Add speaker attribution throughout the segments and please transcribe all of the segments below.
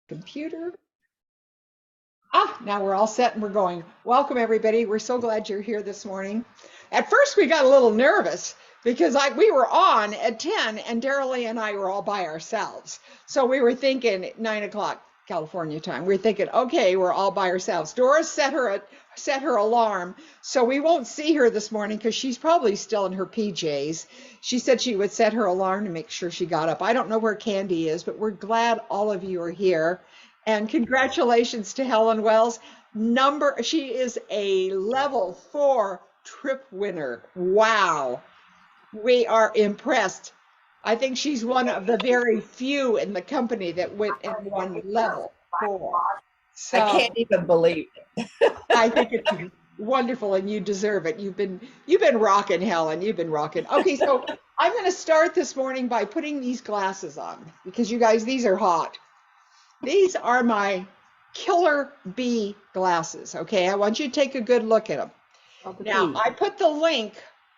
Speaker 1: Computer. Now we're all set and we're going. Welcome, everybody. We're so glad you're here this morning. At first, we got a little nervous because we were on at 10 and Darylee and I were all by ourselves. So we were thinking at 9 o'clock California time. We were thinking, okay, we're all by ourselves. Doris set her alarm, so we won't see her this morning because she's probably still in her PJs. She said she would set her alarm to make sure she got up. I don't know where Candy is, but we're glad all of you are here. And congratulations to Helen Wells. She is a level 4 trip winner. Wow. We are impressed. I think she's one of the very few in the company that went and won level 4. So
Speaker 2: I can't even believe it.
Speaker 1: I think it's wonderful and you deserve it. You've been rocking, Helen. You've been rocking. Okay, so I'm going to start this morning by putting these glasses on because you guys, these are hot. These are my Killer Bee glasses. Okay, I want you to take a good look at them. Now, I put the link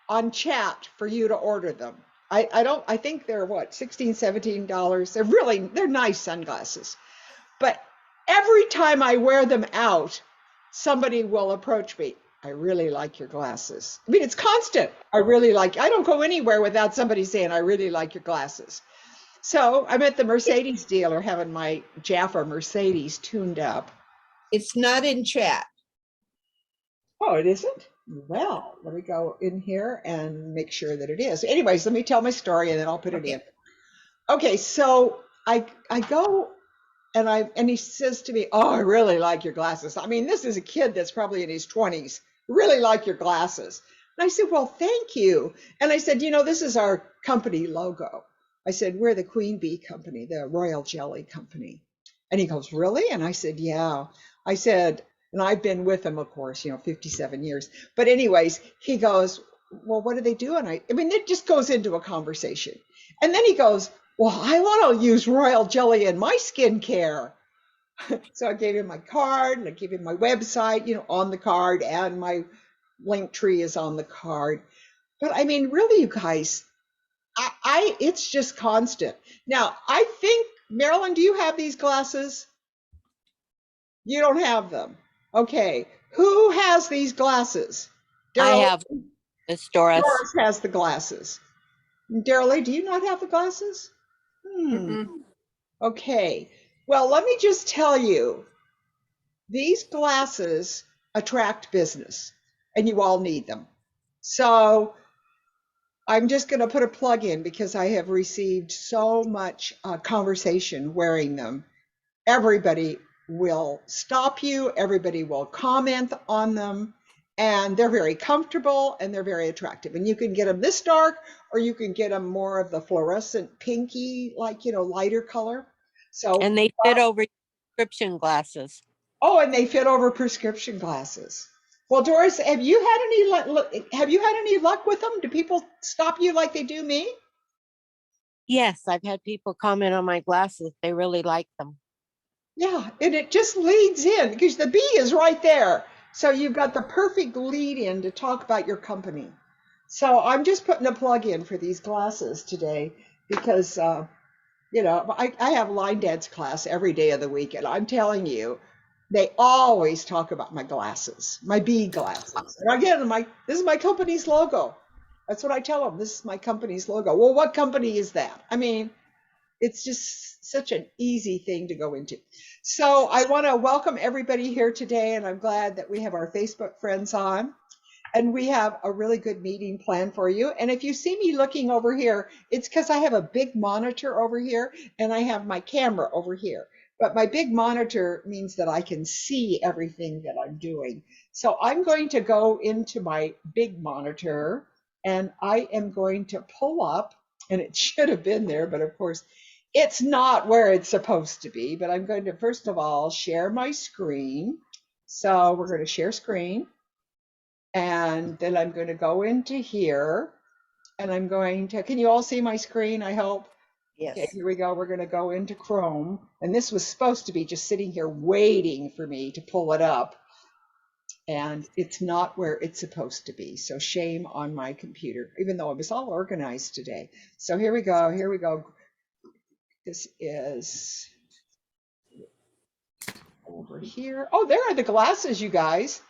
Speaker 1: on chat for you to order them. I think they're what, $16, $17. They're nice sunglasses. But every time I wear them out, somebody will approach me. I really like your glasses. I mean, it's constant. I don't go anywhere without somebody saying, I really like your glasses. So I'm at the Mercedes dealer having my Jafra Mercedes tuned up.
Speaker 2: It's not in chat.
Speaker 1: Oh, it isn't? Well, let me go in here and make sure that it is. Anyways, let me tell my story and then I'll put it in. Okay, so I go and he says to me, oh, I really like your glasses. I mean, this is a kid that's probably in his 20s. Really like your glasses. And I said, well, thank you. And I said, this is our company logo. I said, we're the Queen Bee Company, the Royal Jelly Company. And he goes, really? And I said, yeah. I said, and I've been with him, of course, 57 years. But anyways, he goes, well, what do they do? And I mean, it just goes into a conversation. And then he goes, well, I want to use Royal Jelly in my skincare. So I gave him my card and I gave him my website, on the card, and my link tree is on the card. But I mean, really, you guys, it's just constant. Now, I think, Marilyn, do you have these glasses? You don't have them. Okay. Who has these glasses?
Speaker 3: I have. It's Doris.
Speaker 1: Doris has the glasses. Darylee, do you not have the glasses? Okay. Well, let me just tell you, these glasses attract business, and you all need them. So I'm just going to put a plug in because I have received so much conversation wearing them. Everybody will stop you. Everybody will comment on them. And they're very comfortable and they're very attractive. And you can get them this dark or you can get them more of the fluorescent pinky, lighter color.
Speaker 3: And they fit over prescription glasses.
Speaker 1: Oh, and they fit over prescription glasses. Well, Doris, have you had any luck with them? Do people stop you like they do me?
Speaker 3: Yes, I've had people comment on my glasses. They really like them.
Speaker 1: Yeah, and it just leads in because the bee is right there. So you've got the perfect lead in to talk about your company. So I'm just putting a plug in for these glasses today because, I have line dance class every day of the week. And I'm telling you, they always talk about my glasses, my bee glasses. And again, this is my company's logo. That's what I tell them. This is my company's logo. Well, what company is that? I mean, it's just such an easy thing to go into. So I want to welcome everybody here today, and I'm glad that we have our Facebook friends on. And we have a really good meeting planned for you. And if you see me looking over here, it's because I have a big monitor over here, and I have my camera over here. But my big monitor means that I can see everything that I'm doing. So I'm going to go into my big monitor, and I am going to pull up, and it should have been there, but of course, it's not where it's supposed to be. But I'm going to, first of all, share my screen. So we're going to share screen. And then I'm going to go into here, and I'm going to, can you all see my screen, I hope?
Speaker 2: Yes.
Speaker 1: Okay, here we go. We're going to go into Chrome. And this was supposed to be just sitting here waiting for me to pull it up. And it's not where it's supposed to be. So shame on my computer, even though it was all organized today. So here we go. Here we go. This is over here. Oh, there are the glasses, you guys.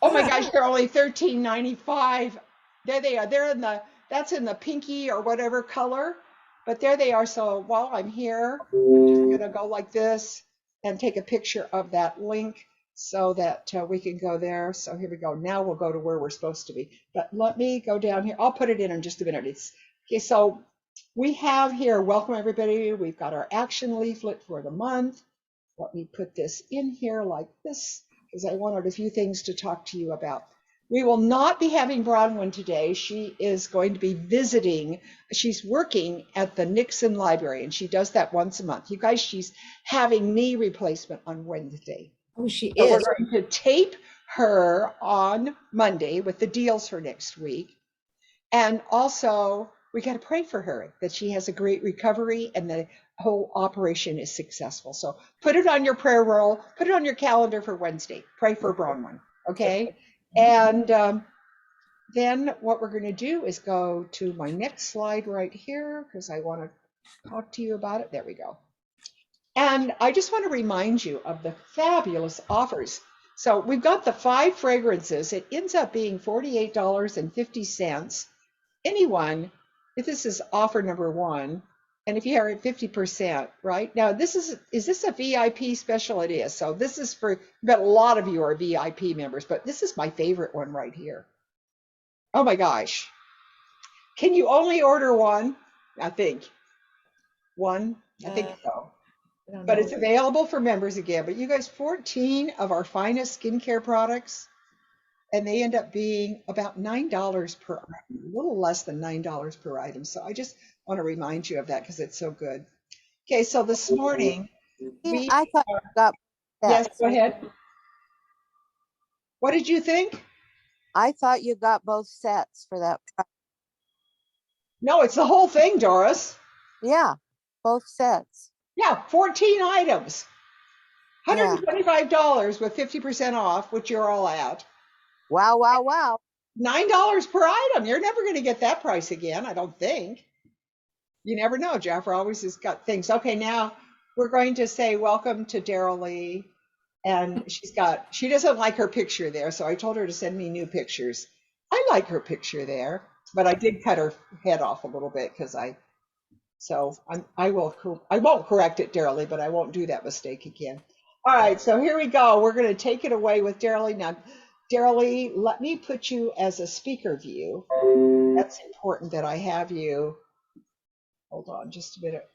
Speaker 1: Oh my gosh, they're only $13.95. There they are. They're in the, that's in the pinky or whatever color. But there they are. So while I'm here, I'm just going to go like this and take a picture of that link so that we can go there. So here we go. Now we'll go to where we're supposed to be. But let me go down here. I'll put it in just a minute. It's okay. So we have here, welcome everybody. We've got our action leaflet for the month. Let me put this in here like this because I wanted a few things to talk to you about. We will not be having Bronwyn today. She is going to be visiting. She's working at the Nixon Library, and she does that once a month. You guys, she's having knee replacement on Wednesday.
Speaker 2: Oh, she
Speaker 1: So
Speaker 2: is.
Speaker 1: we're going to tape her on Monday with the deals for next week. And also, we got to pray for her that she has a great recovery and the whole operation is successful. So put it on your prayer roll, put it on your calendar for Wednesday. Pray for Bronwyn, okay? And then what we're going to do is go to my next slide right here because I want to talk to you about it. There we go. And I just want to remind you of the fabulous offers. So we've got the 5 fragrances. It ends up being $48.50. Anyone, if this is offer number 1, and if you are at 50%, right? Now, is this a VIP special? It is. So this is for, but a lot of you are VIP members, but this is my favorite one right here. Oh my gosh. Can you only order one? I think. One? I think so. But it's available for members again. But you guys, 14 of our finest skincare products, and they end up being about $9 per item, a little less than $9 per item. So I just want to remind you of that because it's so good. Okay, so this morning,
Speaker 3: I thought you got
Speaker 1: yes,
Speaker 3: sets.
Speaker 1: go ahead. What did you think?
Speaker 3: I thought you got both sets for that price.
Speaker 1: No, it's the whole thing, Doris.
Speaker 3: Yeah, both sets.
Speaker 1: Yeah, 14 items.
Speaker 3: Yeah.
Speaker 1: $125 with 50% off, which you're all at.
Speaker 3: Wow, wow, wow.
Speaker 1: $9 per item. You're never going to get that price again, I don't think. You never know. Jafra always has got things. Okay, now we're going to say welcome to Darylee. And she doesn't like her picture there, so I told her to send me new pictures. I like her picture there, but I did cut her head off a little bit because I won't correct it, Darylee, but I won't do that mistake again. All right, so here we go. We're going to take it away with Darylee. Now, Darylee, let me put you as a speaker view. That's important that I have you. Hold on just a minute.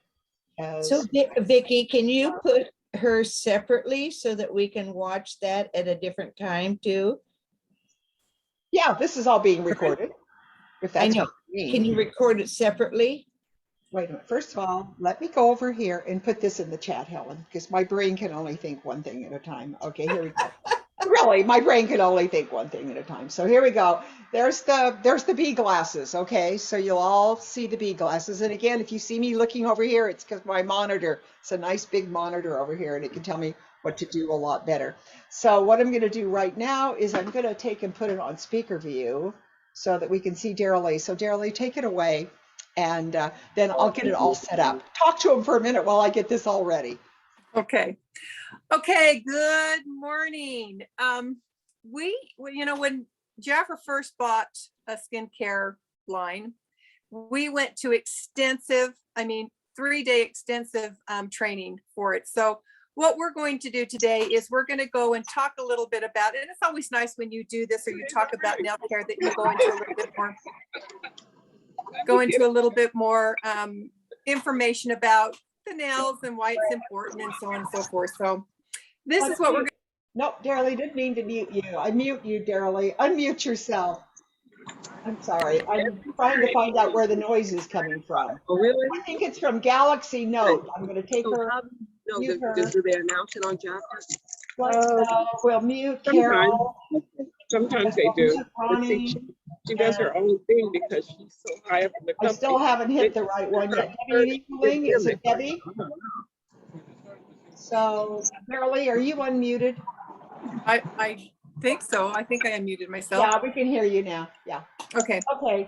Speaker 2: So Vicki, can you put her separately so that we can watch that at a different time too?
Speaker 1: Yeah, this is all being recorded. If that's
Speaker 2: I know.
Speaker 1: What you mean.
Speaker 2: Can you record it separately?
Speaker 1: Wait a minute. First of all, let me go over here and put this in the chat, Helen, because my brain can only think one thing at a time. Okay, here we go. Really, my brain can only think one thing at a time. So here we go. There's the bee glasses. Okay, so you'll all see the bee glasses. And again, if you see me looking over here, it's because my monitor, it's a nice big monitor over here, and it can tell me what to do a lot better. So what I'm going to do right now is I'm going to take and put it on speaker view so that we can see Darylee. So Darylee, take it away, and then I'll get it all set up. Talk to him for a minute while I get this all ready.
Speaker 4: Okay. Okay. Good morning. When Jafra first bought a skincare line, we went to 3-day extensive training for it. So what we're going to do today is we're going to go and talk a little bit about it. And it's always nice when you do this or you talk about nail care that you go into a little bit more information about the nails and why it's important and so on and so forth. So this is what we're going to.
Speaker 1: No, Darylee, didn't mean to mute you. I mute you, Darylee. Unmute yourself. I'm sorry. I'm trying to find out where the noise is coming from.
Speaker 5: Oh, really?
Speaker 1: I think it's from Galaxy Note. I'm going to take her.
Speaker 5: No,
Speaker 1: mute her.
Speaker 5: do they announce it on Jafra?
Speaker 1: We'll mute Carol.
Speaker 5: Sometimes they do. I think she does her own thing because she's so high up in the company.
Speaker 1: I still haven't hit the right one yet. Debbie, is it Debbie? So, Darylee, are you unmuted?
Speaker 4: I think so. I think I unmuted myself.
Speaker 1: Yeah, we can hear you now. Yeah.
Speaker 4: Okay.
Speaker 1: Okay.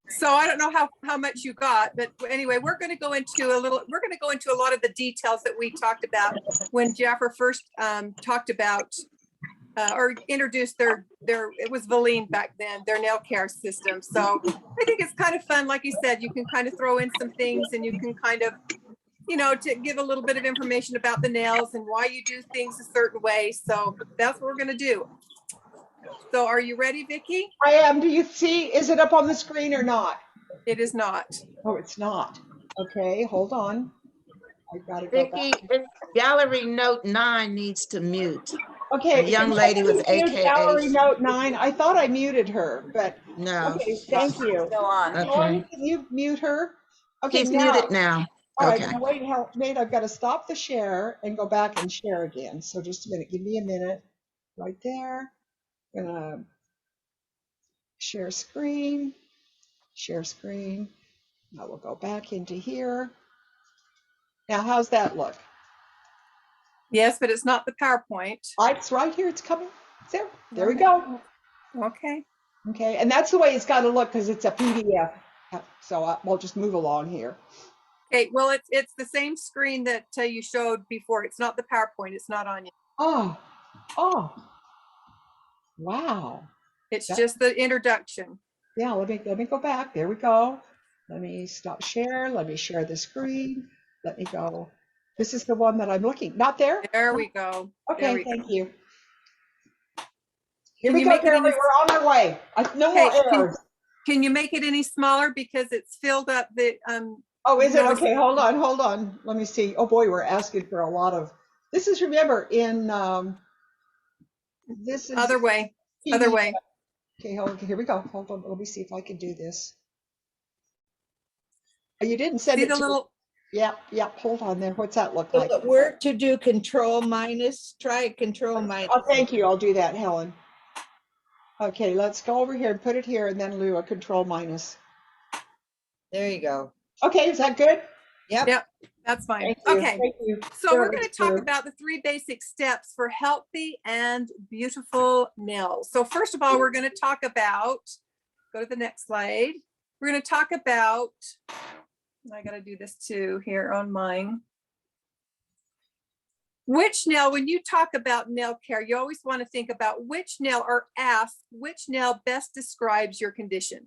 Speaker 4: So I don't know how much you got, but anyway, we're going to go into a lot of the details that we talked about when Jafra first talked about or introduced it was Valine back then, their nail care system. So I think it's kind of fun. Like you said, you can kind of throw in some things and you can kind of, to give a little bit of information about the nails and why you do things a certain way. So that's what we're going to do. So are you ready, Vicki?
Speaker 1: I am. Do you see? Is it up on the screen or not?
Speaker 4: It is not.
Speaker 1: Oh, it's not. Okay, hold on. I've got to go
Speaker 2: Vicky,
Speaker 1: back.
Speaker 2: gallery note 9 needs to mute.
Speaker 1: Okay,
Speaker 2: The young
Speaker 1: can
Speaker 2: lady
Speaker 1: somebody
Speaker 2: with
Speaker 1: mute Gallery
Speaker 2: AKA.
Speaker 1: Note 9. I thought I muted her, but
Speaker 2: No.
Speaker 1: okay, thank you.
Speaker 6: Still on.
Speaker 1: Helen,
Speaker 2: Okay.
Speaker 1: can you mute her? Okay,
Speaker 2: She's
Speaker 1: now.
Speaker 2: muted now.
Speaker 1: All right,
Speaker 2: Okay.
Speaker 1: now wait, Nate, I've got to stop the share and go back and share again. So just a minute, give me a minute. Right there. Gonna share screen, share screen. Now we'll go back into here. Now, how's that look?
Speaker 4: Yes, but it's not the PowerPoint.
Speaker 1: It's right here, it's coming. There, there we go.
Speaker 4: Okay.
Speaker 1: Okay, and that's the way it's got to look because it's a PDF. So we'll just move along here.
Speaker 4: Okay, well, it's the same screen that you showed before. It's not the PowerPoint. It's not on you.
Speaker 1: Oh, wow.
Speaker 4: It's just the introduction.
Speaker 1: Yeah, let me go back. There we go. Let me stop share. Let me share the screen. Let me go. This is the one that I'm looking. Not there?
Speaker 4: There we go.
Speaker 1: Okay, thank you. Here
Speaker 4: Can
Speaker 1: we
Speaker 4: you
Speaker 1: go,
Speaker 4: make it
Speaker 1: Darylee.
Speaker 4: any-
Speaker 1: We're on our way. No more
Speaker 4: Okay,
Speaker 1: errors.
Speaker 4: Can you make it any smaller because it's filled up the
Speaker 1: Oh, is it?
Speaker 4: notice-
Speaker 1: Okay, hold on. Let me see. Oh boy, we're asking for a lot of, this is, remember, in, this is.
Speaker 4: other way.
Speaker 1: Okay, hold on. Here we go. Hold on. Let me see if I can do this. Oh, you didn't send
Speaker 4: See
Speaker 1: it
Speaker 4: the
Speaker 1: to.
Speaker 4: little,
Speaker 1: Yep. Hold on there. What's that look
Speaker 2: Will
Speaker 1: like?
Speaker 2: it work to do control minus? Try control minus.
Speaker 1: Oh, thank you. I'll do that, Helen. Okay, let's go over here and put it here and then do a control minus.
Speaker 2: There you go.
Speaker 1: Okay, is that good?
Speaker 2: Yep.
Speaker 4: Yep. That's fine.
Speaker 1: Thank you.
Speaker 4: Okay.
Speaker 1: Thank you.
Speaker 4: So we're going to talk
Speaker 1: Sure.
Speaker 4: about the 3 basic steps for healthy and beautiful nails. So first of all, we're going to talk about, go to the next slide. We're going to talk about, I got to do this too here on mine. Which nail, when you talk about nail care, you always want to think about which nail, or ask which nail best describes your condition.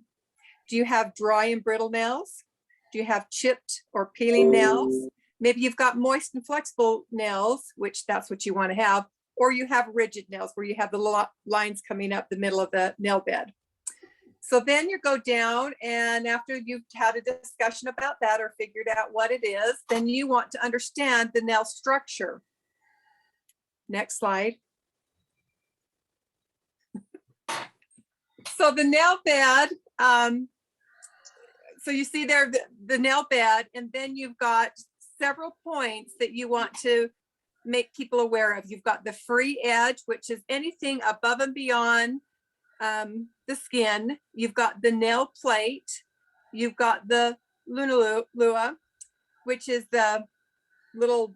Speaker 4: Do you have dry and brittle nails? Do you have chipped or peeling nails? Maybe you've got moist and flexible nails, which that's what you want to have, or you have rigid nails where you have the lines coming up the middle of the nail bed. So then you go down, and after you've had a discussion about that or figured out what it is, then you want to understand the nail structure. Next slide. So the nail bed, so you see there the nail bed, and then you've got several points that you want to make people aware of. You've got the free edge, which is anything above and beyond the skin. You've got the nail plate. You've got the lunula, which is the little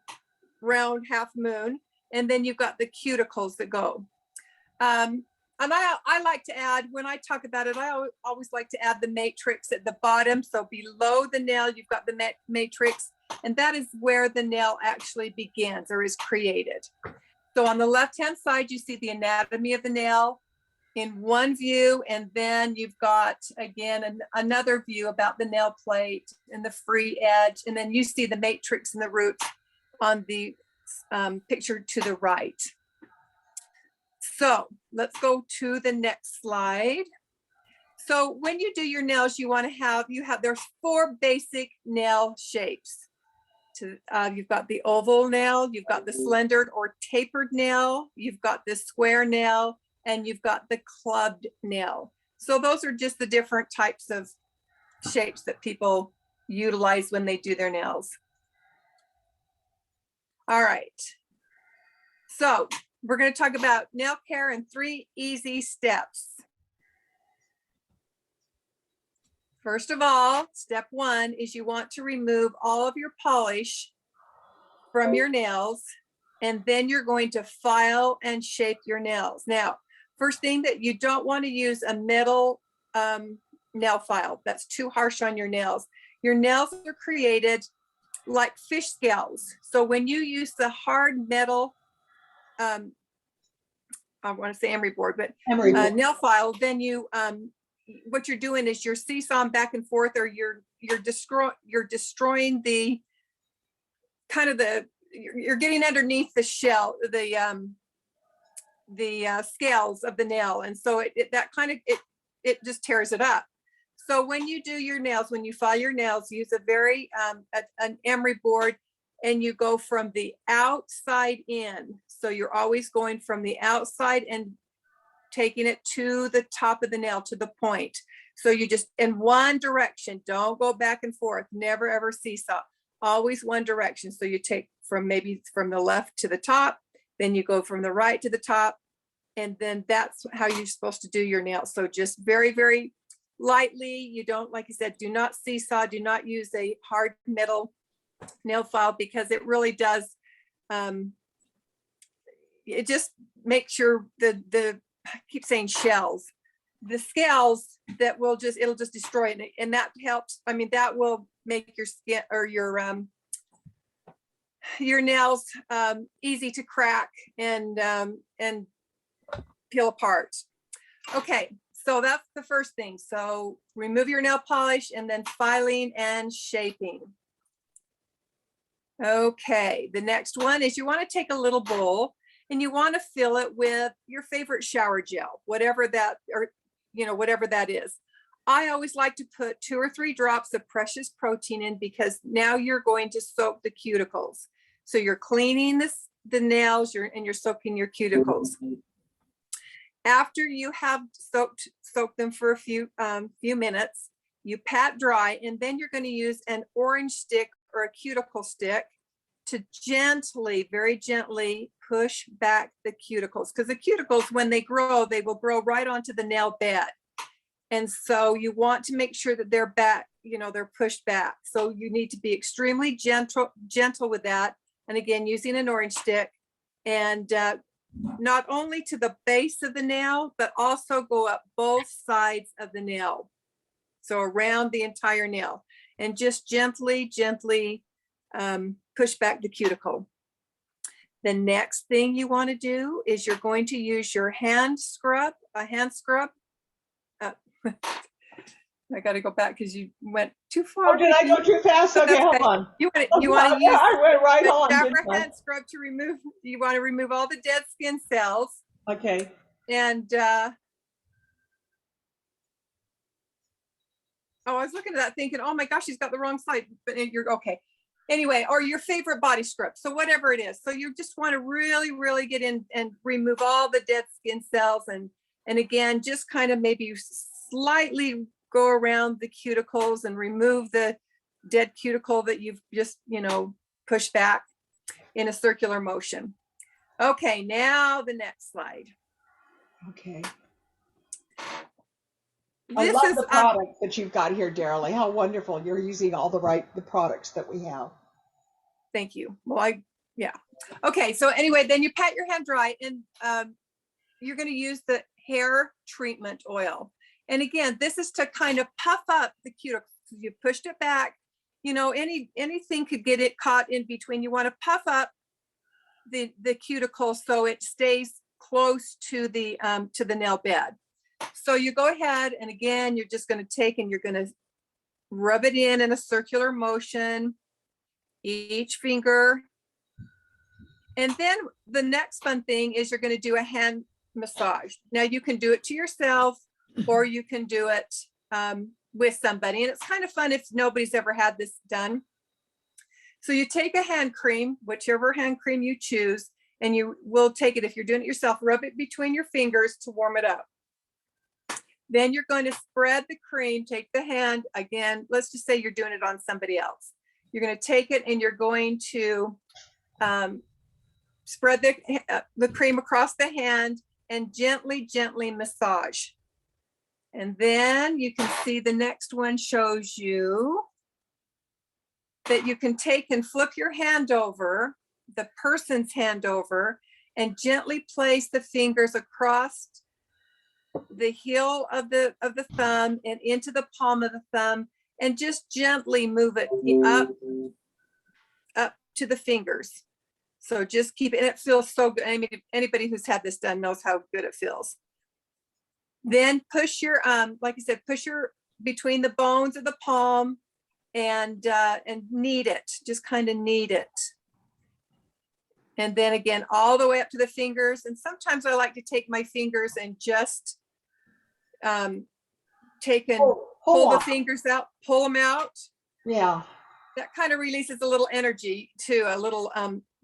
Speaker 4: round half moon. And then you've got the cuticles that go. And I like to add, when I talk about it, I always like to add the matrix at the bottom. So below the nail, you've got the matrix, and that is where the nail actually begins or is created. So on the left-hand side, you see the anatomy of the nail in one view, and then you've got, again, another view about the nail plate and the free edge, and then you see the matrix and the roots on the picture to the right. So let's go to the next slide. So when you do your nails, you want to there's 4 basic nail shapes. You've got the oval nail, you've got the slender or tapered nail, you've got the square nail, and you've got the clubbed nail. So those are just the different types of shapes that people utilize when they do their nails. All right. So we're going to talk about nail care in 3 easy steps. First of all, step 1 is you want to remove all of your polish from your nails, and then you're going to file and shape your nails. Now, first thing, that you don't want to use a metal nail file. That's too harsh on your nails. Your nails are created like fish scales. So when you use the hard metal, I want to say emery board, but nail file, then you, what you're doing is you're seesawing back and forth, or you're destroying the kind of you're getting underneath the shell, the scales of the nail, and so it just tears it up. So when you do your nails, when you file your nails, use a very an emery board, and you go from the outside in. So you're always going from the outside and taking it to the top of the nail, to the point. So you just in one direction, don't go back and forth, never ever seesaw, always one direction. So you take maybe from the left to the top, then you go from the right to the top, and then that's how you're supposed to do your nails. So just very, very lightly. You don't, like I said, do not seesaw, do not use a hard metal nail file, because it really does, it just makes your, I keep saying shells, the scales that will just, it'll just destroy it. And that helps. I mean, that will make your skin or your nails easy to crack and peel apart. Okay, so that's the first thing. So remove your nail polish, and then filing and shaping. Okay, the next one is you want to take a little bowl and you want to fill it with your favorite shower gel, whatever that, or whatever that is. I always like to put 2 or 3 drops of precious protein in, because now you're going to soak the cuticles. So you're cleaning the nails, and you're soaking your cuticles. After you have soaked them for a few minutes, you pat dry, and then you're going to use an orange stick or a cuticle stick to gently, very gently push back the cuticles, because the cuticles, when they grow, they will grow right onto the nail bed. And so you want to make sure that they're back, they're pushed back. So you need to be extremely gentle with that. And again, using an orange stick, and not only to the base of the nail, but also go up both sides of the nail. So around the entire nail, and just gently push back the cuticle. The next thing you want to do is you're going to use your hand scrub. I got to go back because you went too far.
Speaker 1: Oh, did I go too fast? Okay, hold on.
Speaker 4: You want to use
Speaker 1: I went right
Speaker 4: the
Speaker 1: on.
Speaker 4: Jafra hand scrub to remove. You want to remove all the dead skin cells.
Speaker 1: Okay.
Speaker 4: And I was looking at that thinking, oh my gosh, she's got the wrong side. But you're okay. Anyway, or your favorite body scrub. So whatever it is. So you just want to really, really get in and remove all the dead skin cells. And again, just kind of maybe slightly go around the cuticles and remove the dead cuticle that you've just, pushed back in a circular motion. Okay, now the next slide.
Speaker 1: Okay. I love the products that you've got here, Darylee. How wonderful. You're using all the products that we have.
Speaker 4: Thank you. Well, yeah. Okay, so anyway, then you pat your hand dry, and you're going to use the hair treatment oil. And again, this is to kind of puff up the cuticle. You pushed it back, anything could get it caught in between. You want to puff up the cuticle so it stays close to the nail bed. So you go ahead, and again, you're just going to take and you're going to rub it in a circular motion, each finger. And then the next fun thing is you're going to do a hand massage. Now you can do it to yourself, or you can do it with somebody. And it's kind of fun if nobody's ever had this done. So you take a hand cream, whichever hand cream you choose, and you will take it, if you're doing it yourself, rub it between your fingers to warm it up. Then you're going to spread the cream, take the hand, again, let's just say you're doing it on somebody else. You're going to take it and you're going to spread the cream across the hand and gently, gently massage. And then you can see the next one shows you that you can take and flip your hand over, the person's hand over, and gently place the fingers across the heel of the thumb and into the palm of the thumb, and just gently move it up to the fingers. So just keep it, and it feels so good. I mean, anybody who's had this done knows how good it feels. Then push your, like I said, push your between the bones of the palm and knead it, just kind of knead it. And then again, all the way up to the fingers. And sometimes I like to take my fingers and just pull the fingers out, pull them out.
Speaker 1: Yeah.
Speaker 4: That kind of releases a little energy too, a little,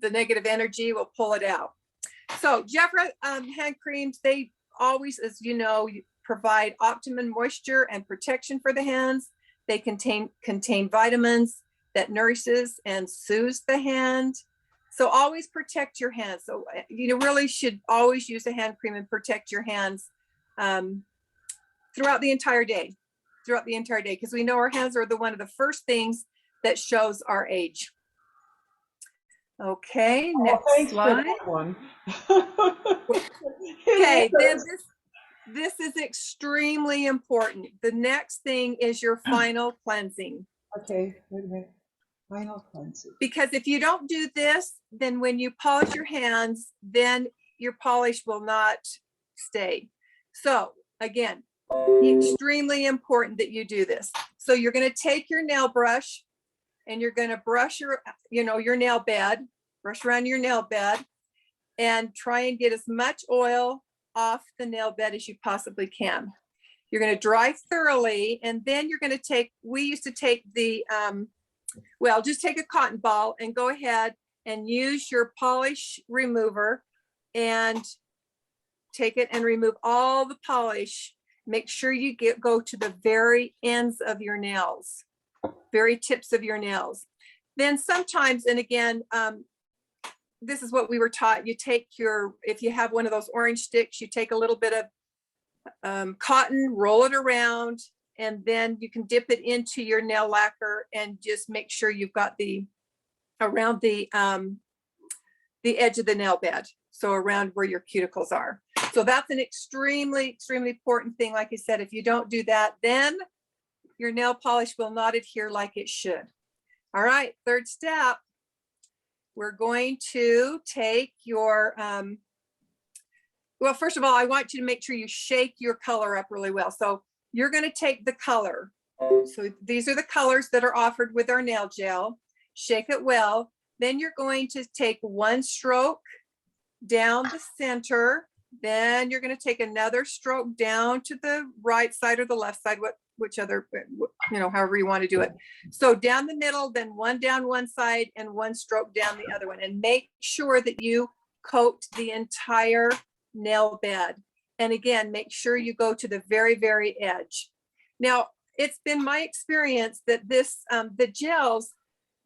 Speaker 4: the negative energy will pull it out. So Jafra hand creams, they always, as you know, provide optimum moisture and protection for the hands. They contain vitamins that nourishes and soothes the hand. So always protect your hands. So you really should always use a hand cream and protect your hands throughout the entire day, because we know our hands are one of the first things that shows our age. Okay, next slide. Okay, then this is extremely important. The next thing is your final cleansing.
Speaker 1: Okay, wait a minute. Final cleansing. Because
Speaker 4: if you don't do this, then when you polish your hands, then your polish will not stay. So again, extremely important that you do this. So you're going to take your nail brush and you're going to brush your nail bed, brush around your nail bed, and try and get as much oil off the nail bed as you possibly can. You're going to dry thoroughly, and then you're going to take, we used to take the, just take a cotton ball and go ahead and use your polish remover and take it and remove all the polish. Make sure you go to the very ends of your nails, very tips of your nails. Then sometimes, and again, this is what we were taught, you take if you have one of those orange sticks, you take a little bit of cotton, roll it around, and then you can dip it into your nail lacquer and just make sure you've got around the edge of the nail bed. So around where your cuticles are. So that's an extremely, extremely important thing. Like I said, if you don't do that, then your nail polish will not adhere like it should. All right, third step. We're going to take your, first of all, I want you to make sure you shake your color up really well. So you're going to take the color. So these are the colors that are offered with our nail gel. Shake it well. Then you're going to take one stroke down the center. Then you're going to take another stroke down to the right side or the left side, whichever, however you want to do it. So down the middle, then one down one side and one stroke down the other one. And make sure that you coat the entire nail bed. And again, make sure you go to the very, very edge. Now, it's been my experience that the gels,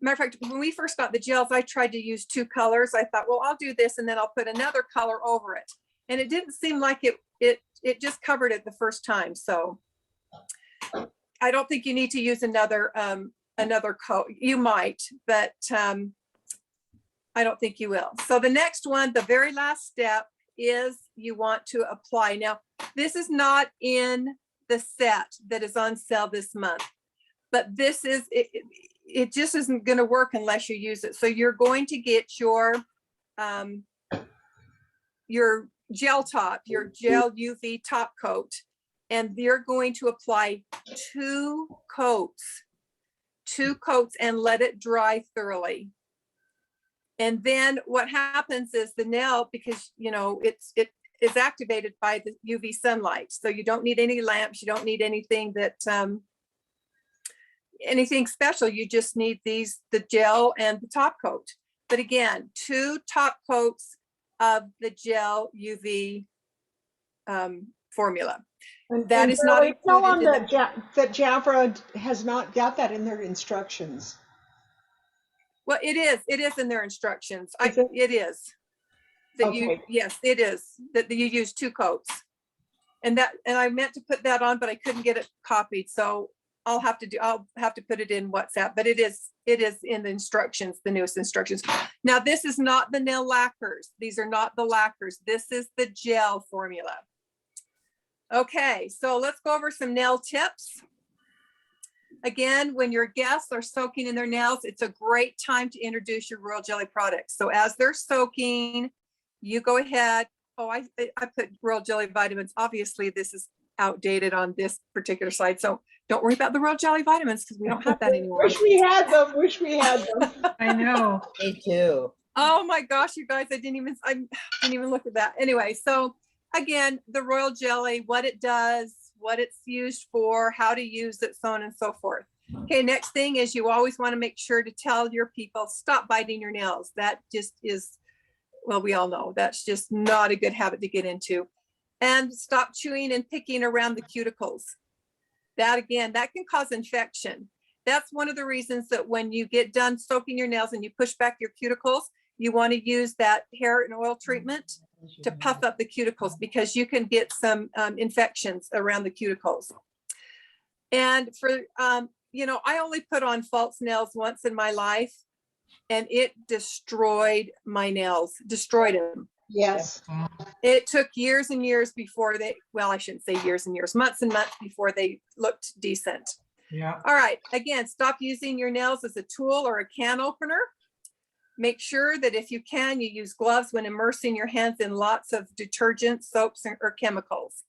Speaker 4: matter of fact, when we first got the gels, I tried to use two colors. I thought, well, I'll do this and then I'll put another color over it. And it didn't seem like it just covered it the first time. So I don't think you need to use another coat. You might, but I don't think you will. So the next one, the very last step, is you want to apply. Now, this is not in the set that is on sale this month, but this is, it just isn't going to work unless you use it. So you're going to get your gel top, your gel UV top coat, and you're going to apply two coats and let it dry thoroughly. And then what happens is the nail, because it is activated by the UV sunlight, so you don't need any lamps, you don't need anything that anything special. You just need the gel and the top coat. But again, two top coats of the gel UV formula. That is not included.
Speaker 1: Tell them that Jafra has not got that in their instructions.
Speaker 4: Well, it is in their instructions. It is.
Speaker 1: Okay.
Speaker 4: Yes, it is that you use two coats. And I meant to put that on, but I couldn't get it copied. So I'll have to put it in WhatsApp, but it is in the instructions, the newest instructions. Now, this is not the nail lacquers. These are not the lacquers. This is the gel formula. Okay, so let's go over some nail tips. Again, when your guests are soaking in their nails, it's a great time to introduce your royal jelly products. So as they're soaking, you go ahead. Oh, I put royal jelly vitamins. Obviously, this is outdated on this particular slide. So don't worry about the royal jelly vitamins because we don't have that anymore.
Speaker 1: Wish we had them. Wish we had them.
Speaker 6: I know.
Speaker 2: Me too.
Speaker 4: Oh my gosh, you guys, I didn't even look at that. Anyway, so again, the royal jelly, what it does, what it's used for, how to use it, so on and so forth. Okay, next thing is you always want to make sure to tell your people, stop biting your nails. That just is, well, we all know that's just not a good habit to get into. And stop chewing and picking around the cuticles. That again, that can cause infection. That's one of the reasons that when you get done soaking your nails and you push back your cuticles, you want to use that hair and oil treatment to puff up the cuticles because you can get some infections around the cuticles. And for, you know, I only put on false nails once in my life and it destroyed my nails, destroyed them.
Speaker 1: Yes.
Speaker 4: It took years and years before they, well, I shouldn't say years and years, months and months before they looked decent.
Speaker 6: Yeah.
Speaker 4: All right, again, stop using your nails as a tool or a can opener. Make sure that if you can, you use gloves when immersing your hands in lots of detergents, soaps, or chemicals.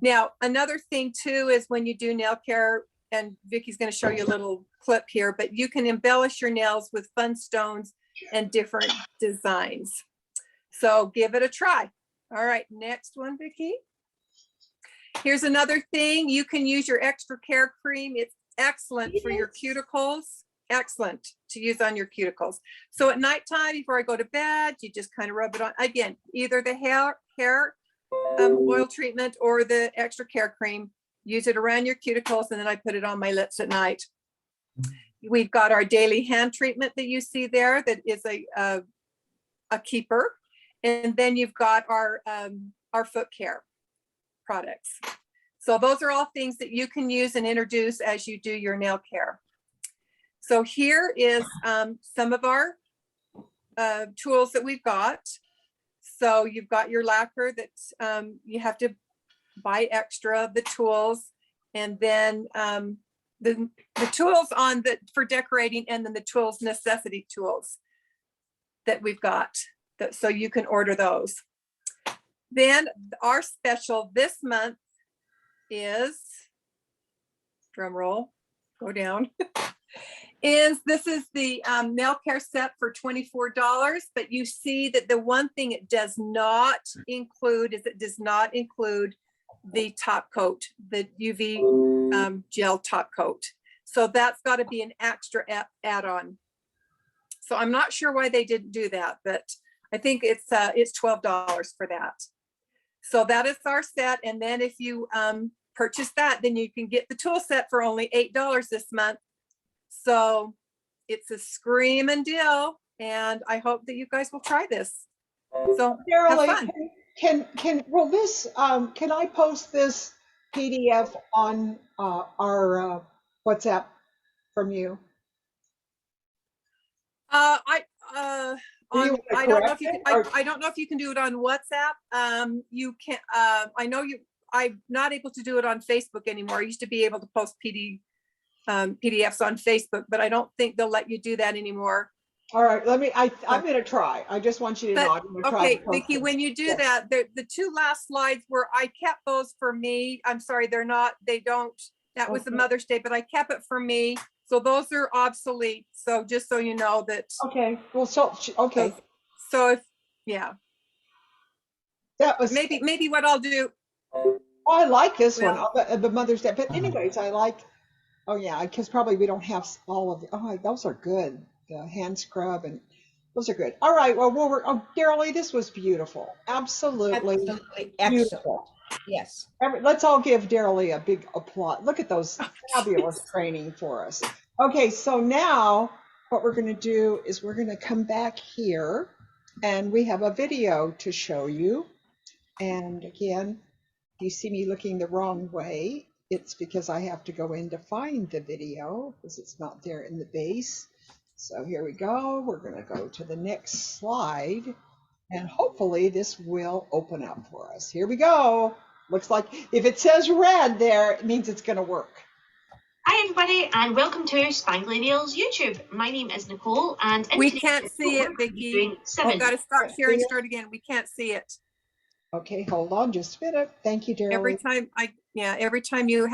Speaker 4: Now, another thing too is when you do nail care, and Vicky's going to show you a little clip here, but you can embellish your nails with fun stones and different designs. So give it a try. All right, next one, Vicky. Here's another thing. You can use your extra care cream. It's excellent for your cuticles. Excellent to use on your cuticles. So at nighttime, before I go to bed, you just kind of rub it on. Again, either the hair oil treatment or the extra care cream. Use it around your cuticles, and then I put it on my lips at night. We've got our daily hand treatment that you see there that is a keeper. And then you've got our foot care products. So those are all things that you can use and introduce as you do your nail care. So here is some of our tools that we've got. So you've got your lacquer that you have to buy extra, the tools, and then the tools for decorating, and then the tools, necessity tools that we've got. So you can order those. Then our special this month is, drum roll, go down, this is the nail care set for $24, but you see that the one thing it does not include is it does not include the top coat, the UV gel top coat. So that's got to be an extra add-on. So I'm not sure why they didn't do that, but I think it's $12 for that. So that is our set. And then if you purchase that, then you can get the tool set for only $8 this month. So it's a screaming deal. And I hope that you guys will try this. So have fun.
Speaker 1: Will this, can I post this PDF on our WhatsApp from you?
Speaker 4: I don't know if you can, I don't know if you can do it on WhatsApp. You can, I'm not able to do it on Facebook anymore. I used to be able to post PDFs on Facebook, but I don't think they'll let you do that anymore.
Speaker 1: All right, I'm going to try. I just want you to know. I'm going to try.
Speaker 4: Okay, Vicki, when you do that, the two last slides were, I kept those for me. I'm sorry, that was the Mother's Day, but I kept it for me. So those are obsolete. So just so you know that.
Speaker 1: Okay, well, okay.
Speaker 4: So if, yeah.
Speaker 1: That was
Speaker 4: maybe what I'll do.
Speaker 1: Oh, I like this one, the Mother's Day. But anyways, I like, oh yeah, because probably we don't have all of the, those are good. The hand scrub, and those are good. All right, well, Darylee, this was beautiful. Absolutely
Speaker 2: excellent.
Speaker 1: Beautiful.
Speaker 2: Yes.
Speaker 1: Let's all give Darylee a big applause. Look at those fabulous training for us. Okay, so now what we're going to do is we're going to come back here, and we have a video to show you. And again, if you see me looking the wrong way, it's because I have to go in to find the video because it's not there in the base. So here we go. We're going to go to the next slide, and hopefully this will open up for us. Here we go. Looks like if it says red there, it means it's going to work.
Speaker 6: Hi everybody and welcome to Spangly Nails YouTube. My name is Nicole and in
Speaker 4: We
Speaker 6: today's
Speaker 4: can't see
Speaker 6: video,
Speaker 4: it,
Speaker 6: we're gonna be
Speaker 4: Vicki.
Speaker 6: doing
Speaker 4: We've
Speaker 6: 7.
Speaker 4: got to stop
Speaker 1: Can't
Speaker 4: sharing,
Speaker 1: see it?
Speaker 4: start again. We can't see it.
Speaker 1: Okay, hold on just a minute. Thank you,
Speaker 4: Every
Speaker 1: Darylee.
Speaker 4: time every time you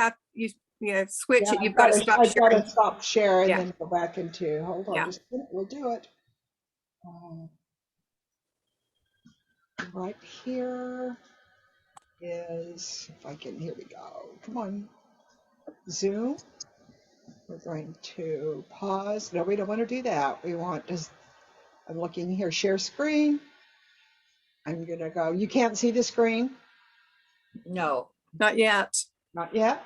Speaker 4: switch
Speaker 1: Yeah,
Speaker 4: it, you've got to stop
Speaker 1: I've got
Speaker 4: sharing.
Speaker 1: to stop share and
Speaker 4: Yeah.
Speaker 1: then go back into. Hold on
Speaker 4: Yeah.
Speaker 1: just a minute. We'll do it. Right here is, if I can, here we go. Come on. Zoom. We're going to pause. No, we don't want to do that. We want just, I'm looking here, share screen. I'm going to go, you can't see the screen?
Speaker 2: No,
Speaker 4: Not yet.
Speaker 1: Not yet?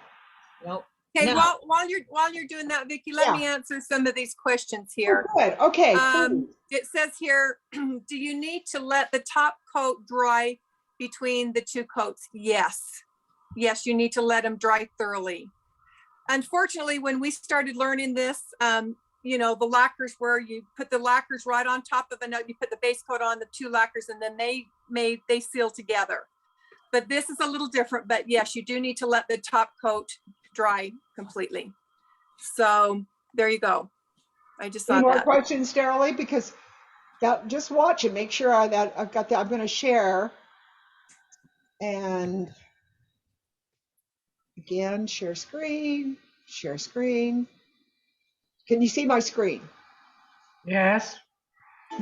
Speaker 2: nope.
Speaker 4: Okay,
Speaker 2: No.
Speaker 4: while you're doing that, Vicki, let me answer some of these questions here.
Speaker 1: Oh, good. Okay, please.
Speaker 4: It says here, do you need to let the top coat dry between the two coats? Yes. Yes, you need to let them dry thoroughly. Unfortunately, when we started learning this, the lacquers where you put the lacquers right on top of another, you put the base coat on the two lacquers and then they seal together. But this is a little different, but yes, you do need to let the top coat dry completely. So there you go. I just saw
Speaker 1: Any more
Speaker 4: that.
Speaker 1: questions, Darylee? Because just watch it. Make sure that I've got that. I'm going to share. And again, share screen, share screen. Can you see my screen?
Speaker 2: Yes.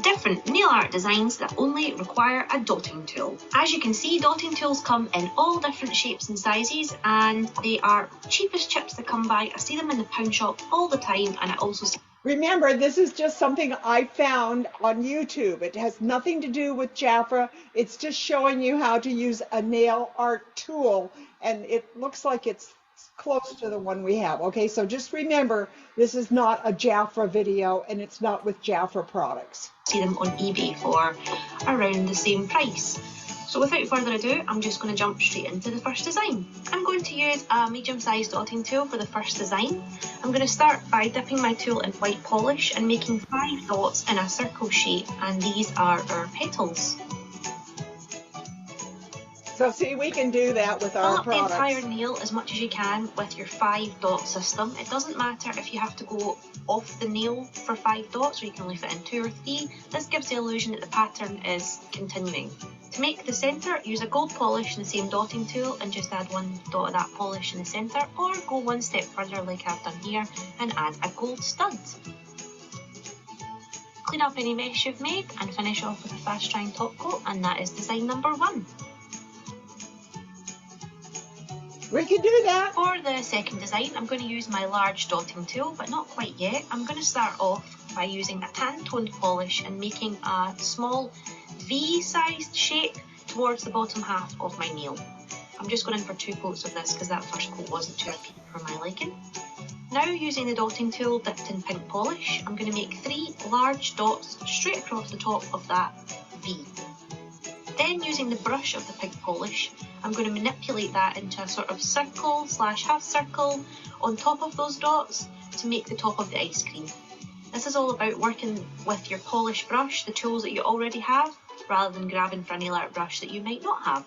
Speaker 6: Different nail art designs that only require a dotting tool. As you can see, dotting tools come in all different shapes and sizes and they are cheapest chips to come by. I see them in the pound shop all the time and I also
Speaker 1: Remember, this is just something I found on YouTube. It has nothing to do with Jafra. It's just showing you how to use a nail art tool. And it looks like it's close to the one we have. Okay, so just remember, this is not a Jafra video and it's not with Jafra products.
Speaker 6: see them on eBay for around the same price. So without further ado, I'm just going to jump straight into the first design. I'm going to use a medium-sized dotting tool for the first design. I'm going to start by dipping my tool in white polish and making 5 dots in a circle shape, and these are our petals.
Speaker 1: So see, we can do that with
Speaker 6: Fill
Speaker 1: our
Speaker 6: up
Speaker 1: products.
Speaker 6: the entire nail as much as you can with your 5 dot system. It doesn't matter if you have to go off the nail for 5 dots or you can leave it in 2 or 3. This gives the illusion that the pattern is continuing. To make the centre, use a gold polish in the same dotting tool and just add 1 dot of that polish in the centre, or go one step further like I've done here and add a gold stud. Clean up any mess you've made and finish off with a fast drying top coat, and that is design number 1.
Speaker 1: We can do that.
Speaker 6: For the second design, I'm going to use my large dotting tool, but not quite yet. I'm going to start off by using a tan toned polish and making a small V-sized shape towards the bottom half of my nail. I'm just going in for 2 coats of this because that first coat wasn't too appealing for my liking. Now, using the dotting tool dipped in pink polish, I'm going to make 3 large dots straight across the top of that V. Then, using the brush of the pink polish, I'm going to manipulate that into a sort of circle / half circle on top of those dots to make the top of the ice cream. This is all about working with your polish brush, the tools that you already have, rather than grabbing for a nail art brush that you might not have.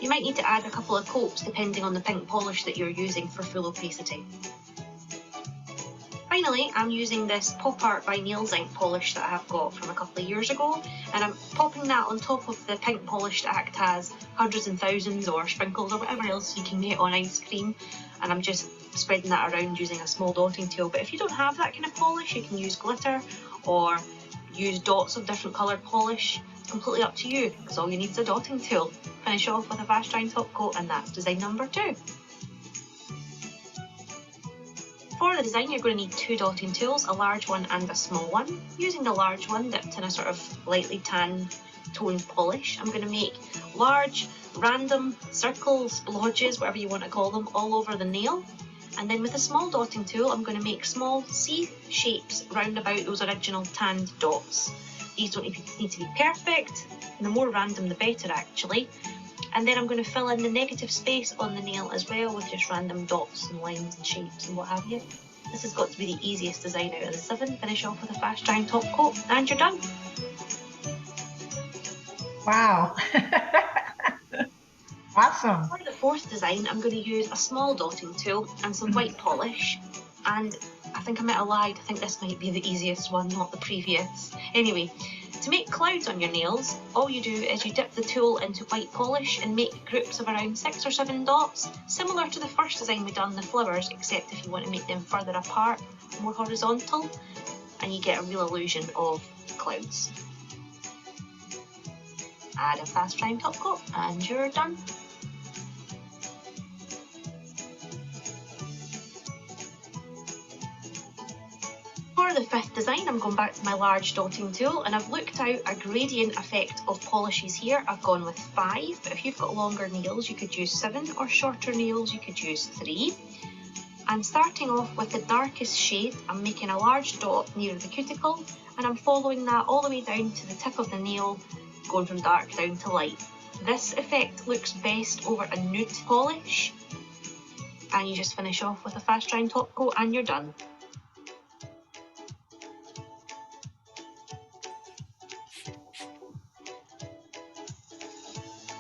Speaker 6: You might need to add a couple of coats depending on the pink polish that you're using for full opacity. Finally, I'm using this Pop Art by Nails ink polish that I've got from a couple of years ago, and I'm popping that on top of the pink polish to act as hundreds and thousands or sprinkles or whatever else you can get on ice cream, and I'm just spreading that around using a small dotting tool. But if you don't have that kind of polish, you can use glitter or use dots of different coloured polish. It's completely up to you, because all you need is a dotting tool. Finish off with a fast drying top coat, and that's design number 2. For the design, you're going to need 2 dotting tools, a large one and a small one. Using the large one dipped in a sort of lightly tan toned polish, I'm going to make large random circles, splodges, whatever you want to call them, all over the nail. And then with the small dotting tool, I'm going to make small C shapes round about those original tanned dots. These don't need to be perfect, and the more random the better actually. And then I'm going to fill in the negative space on the nail as well with just random dots and lines and shapes and what have you. This has got to be the easiest design out of the 7. Finish off with a fast drying top coat and you're done.
Speaker 7: Wow. Awesome.
Speaker 6: For the fourth design, I'm going to use a small dotting tool and some white polish. And I think I might have lied. I think this might be the easiest one, not the previous. Anyway, to make clouds on your nails, all you do is you dip the tool into white polish and make groups of around 6 or 7 dots, similar to the first design we done, the flowers, except if you want to make them further apart, more horizontal, and you get a real illusion of clouds. Add a fast prime top coat and you're done. For the fifth design, I'm going back to my large dotting tool and I've looked out a gradient effect of polishes here. I've gone with 5, but if you've got longer nails you could use 7, or shorter nails you could use 3. And starting off with the darkest shade, I'm making a large dot near the cuticle and I'm following that all the way down to the tip of the nail, going from dark down to light. This effect looks best over a nude polish, and you just finish off with a fast drying top coat and you're done.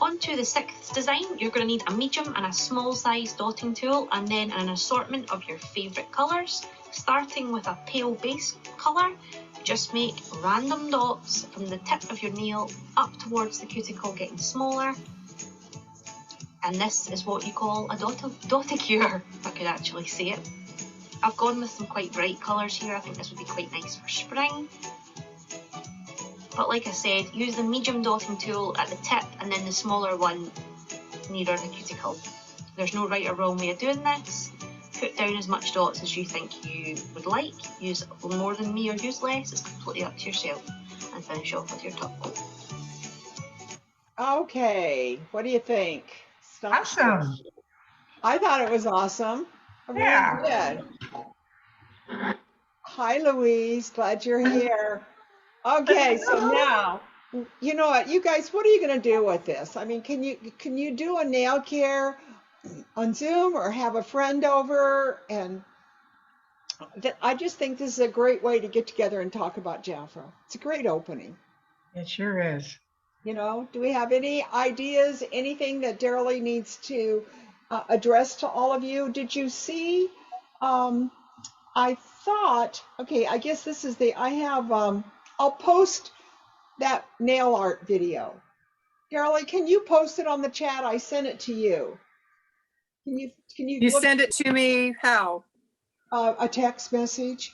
Speaker 6: On to the sixth design, you're going to need a medium and a small size dotting tool and then an assortment of your favourite colours. Starting with a pale base colour, just make random dots from the tip of your nail up towards the cuticle, getting smaller. And this is what you call a dotticure, if I could actually say it. I've gone with some quite bright colours here. I think this would be quite nice for spring. But like I said, use the medium dotting tool at the tip and then the smaller one nearer the cuticle. There's no right or wrong way of doing this. Put down as much dots as you think you would like. Use more than me or use less, it's completely up to yourself. And finish off with your top coat.
Speaker 1: Okay, what do you think? Stop.
Speaker 7: Awesome.
Speaker 1: I thought it was awesome. I really
Speaker 7: Yeah.
Speaker 1: did. Hi, Louise. Glad you're here. Okay, so now, you know what, you guys, what are you going to do with this? I mean, can you do a nail care on Zoom or have a friend over? And I just think this is a great way to get together and talk about Jafra. It's a great opening.
Speaker 7: It sure is.
Speaker 1: You know, do we have any ideas, anything that Darylee needs to address to all of you? Did you see, I thought, okay, I guess this is I have, I'll post that nail art video. Darylee, can you post it on the chat? I sent it to you. Can you
Speaker 4: send it to me how?
Speaker 1: A text message?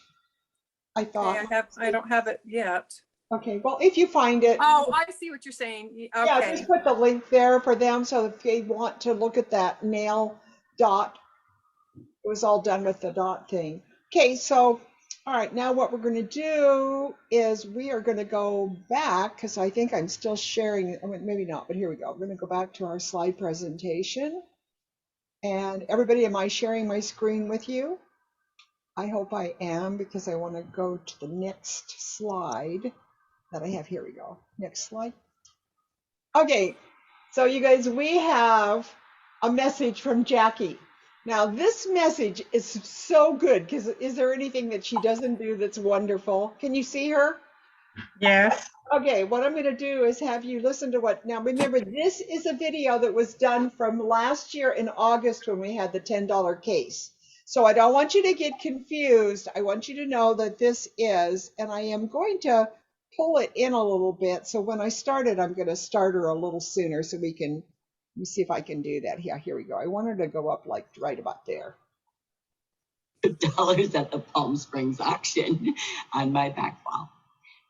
Speaker 1: I thought.
Speaker 4: Okay, I don't have it yet.
Speaker 1: Okay, well, if you find it.
Speaker 4: Oh, I see what you're saying. Okay.
Speaker 1: Yeah, just put the link there for them so if they want to look at that nail dot, it was all done with the dot thing. Okay, so, all right, now what we're going to do is we are going to go back, because I think I'm still sharing, maybe not, but here we go. We're going to go back to our slide presentation. And everybody, am I sharing my screen with you? I hope I am, because I want to go to the next slide that I have. Here we go. Next slide. Okay, so you guys, we have a message from Jackie. Now, this message is so good because is there anything that she doesn't do that's wonderful? Can you see her?
Speaker 7: Yes.
Speaker 1: Okay, what I'm going to do is have you listen to what. Now, remember, this is a video that was done from last year in August when we had the $10 case. So I don't want you to get confused. I want you to know that this is, and I am going to pull it in a little bit. So when I start it, I'm going to start her a little sooner so we can. Let me see if I can do that. Yeah, here we go. I want her to go up like right about there.
Speaker 8: $5 at the Palm Springs auction on my back wall.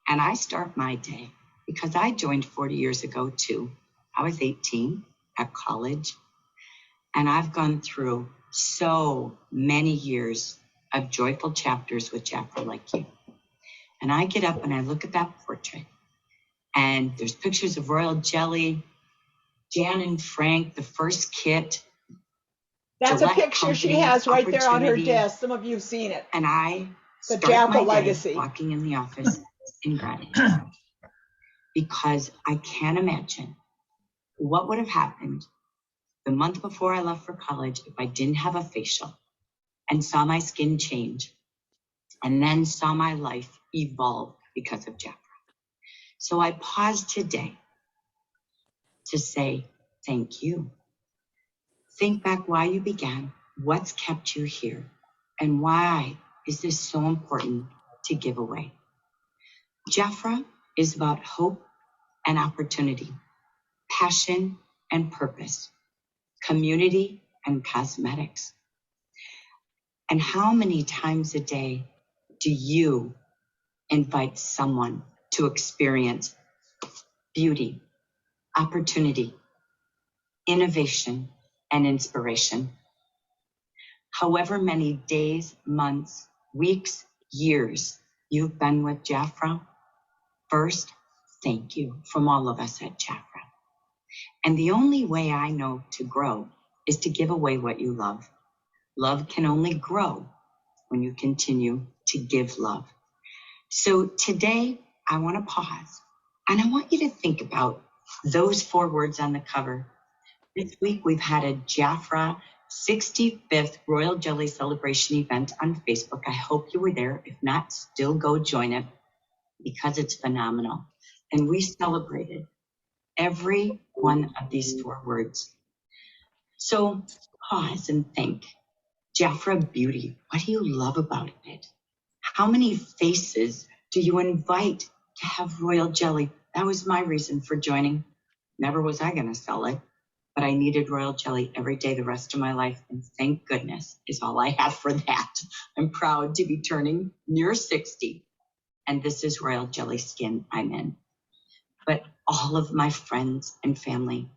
Speaker 8: And I start my day because I joined 40 years ago too. I was 18 at college, and I've gone through so many years of joyful chapters with Jafra like you. And I get up and I look at that portrait, and there's pictures of Royal Jelly, Jan and Frank, the first kit.
Speaker 1: That's
Speaker 8: Gillette
Speaker 1: a picture she has right there on her desk. Some of you have seen it.
Speaker 8: And I
Speaker 1: The
Speaker 8: start
Speaker 1: Jafra
Speaker 8: my
Speaker 1: legacy.
Speaker 8: day walking in the office in gratitude because I can't imagine what would have happened the month before I left for college if I didn't have a facial and saw my skin change and then saw my life evolve because of Jafra. So I pause today to say thank you. Think back why you began, what's kept you here, and why is this so important to give away. Jafra is about hope and opportunity, passion and purpose, community and cosmetics. And how many times a day do you invite someone to experience beauty, opportunity, innovation, and inspiration? However many days, months, weeks, years you've been with Jafra, first, thank you from all of us at Jafra. And the only way I know to grow is to give away what you love. Love can only grow when you continue to give love. So today, I want to pause and I want you to think about those 4 words on the cover. This week, we've had a Jafra 65th Royal Jelly Celebration event on Facebook. I hope you were there. If not, still go join it because it's phenomenal. And we celebrated every one of these 4 words. So pause and think. Jafra Beauty, what do you love about it? How many faces do you invite to have royal jelly? That was my reason for joining. Never was I going to sell it, but I needed royal jelly every day the rest of my life. And thank goodness is all I have for that. I'm proud to be turning near 60. And this is royal jelly skin I'm in. But all of my friends and family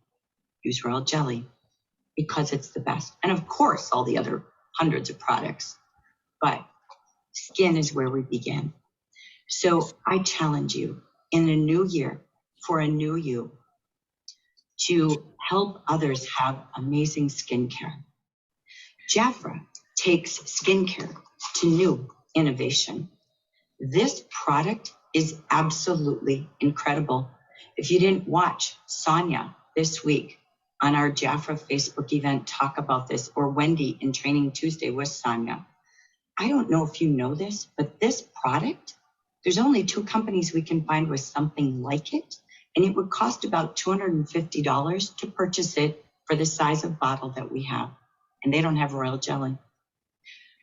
Speaker 8: use royal jelly because it's the best. And of course, all the other hundreds of products. But skin is where we begin. So I challenge you in a new year for a new you to help others have amazing skincare. Jafra takes skincare to new innovation. This product is absolutely incredible. If you didn't watch Sonia this week on our Jafra Facebook event talk about this, or Wendy in Training Tuesday with Sonia, I don't know if you know this, but this product, there's only 2 companies we can find with something like it, and it would cost about $250 to purchase it for the size of bottle that we have, and they don't have royal jelly.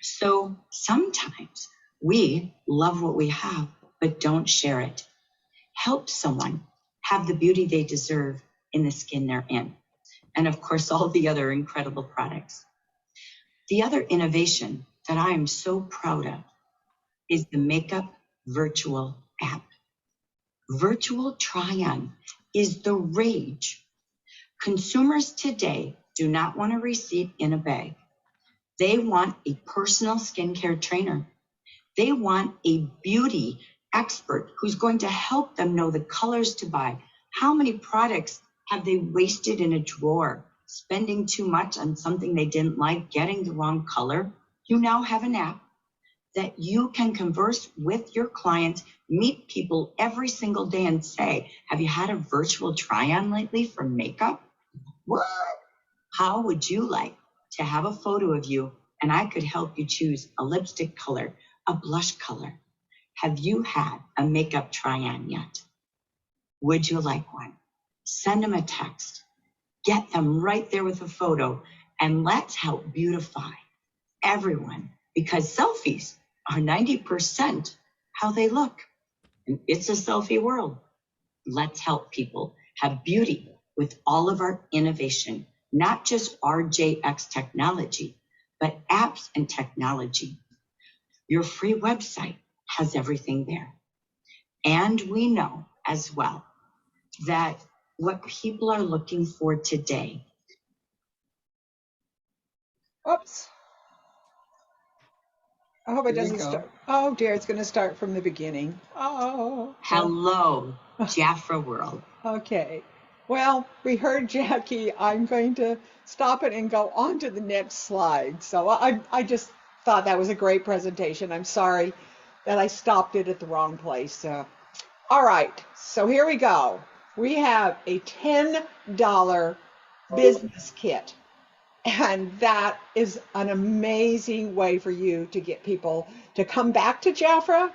Speaker 8: So sometimes we love what we have, but don't share it. Help someone have the beauty they deserve in the skin they're in. And of course, all the other incredible products. The other innovation that I am so proud of is the Makeup Virtual app. Virtual try-on is the rage. Consumers today do not want a receipt in a bag. They want a personal skincare trainer. They want a beauty expert who's going to help them know the colors to buy. How many products have they wasted in a drawer, spending too much on something they didn't like, getting the wrong color? You now have an app that you can converse with your clients, meet people every single day and say, have you had a virtual try-on lately for makeup? What? How would you like to have a photo of you and I could help you choose a lipstick color, a blush color? Have you had a makeup try-on yet? Would you like one? Send them a text. Get them right there with a photo, and let's help beautify everyone, because selfies are 90% how they look. And it's a selfie world. Let's help people have beauty with all of our innovation, not just RJX technology, but apps and technology. Your free website has everything there. And we know as well that what people are looking for today.
Speaker 1: Oops. I hope it
Speaker 7: Here we
Speaker 1: doesn't
Speaker 7: go.
Speaker 1: start. Oh dear, it's going to start from the beginning. Oh.
Speaker 8: Hello, Jafra world.
Speaker 1: Okay. Well, we heard Jackie. I'm going to stop it and go on to the next slide. So I just thought that was a great presentation. I'm sorry that I stopped it at the wrong place. All right. So here we go. We have a $10 business kit. And that is an amazing way for you to get people to come back to Jafra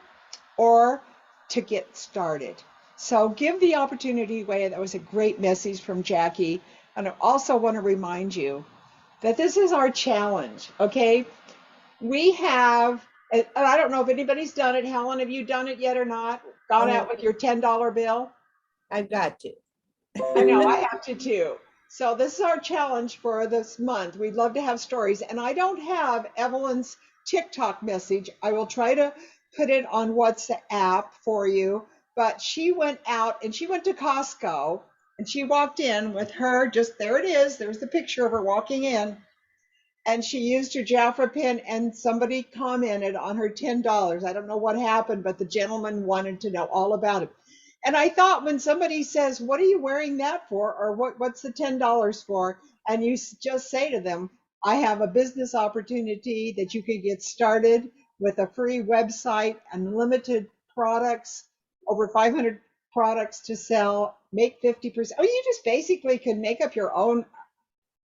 Speaker 1: or to get started. So give the opportunity away. That was a great message from Jackie. And I also want to remind you that this is our challenge, okay? We have, and I don't know if anybody's done it. Helen, have you done it yet or not? Gone out with your $10 bill?
Speaker 2: I've got to.
Speaker 1: I know, I have to too. So this is our challenge for this month. We'd love to have stories. And I don't have Evelyn's TikTok message. I will try to put it on WhatsApp for you. But she went out and she went to Costco and she walked in with her, just there it is. There's the picture of her walking in. And she used her Jafra pin and somebody commented on her $10. I don't know what happened, but the gentleman wanted to know all about it. And I thought when somebody says, what are you wearing that for? Or what's the $10 for? And you just say to them, I have a business opportunity that you can get started with a free website, unlimited products, over 500 products to sell, make 50%. Oh, you just basically can make up your own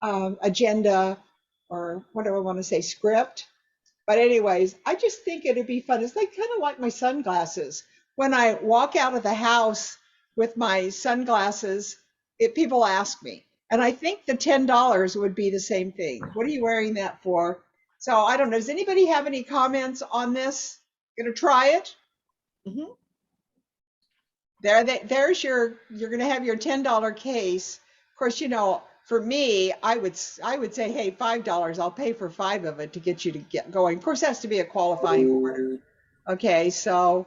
Speaker 1: agenda, or what do I want to say, script. But anyways, I just think it'd be fun. It's like kind of like my sunglasses. When I walk out of the house with my sunglasses, people ask me. And I think the $10 would be the same thing. What are you wearing that for? So I don't know. Does anybody have any comments on this? Gonna try it?
Speaker 2: Mhm.
Speaker 1: There's you're gonna have your $10 case. Of course, you know, for me, I would say, hey, $5, I'll pay for 5 of it to get you to get going. Of course, it has to be a qualifying order. Okay, so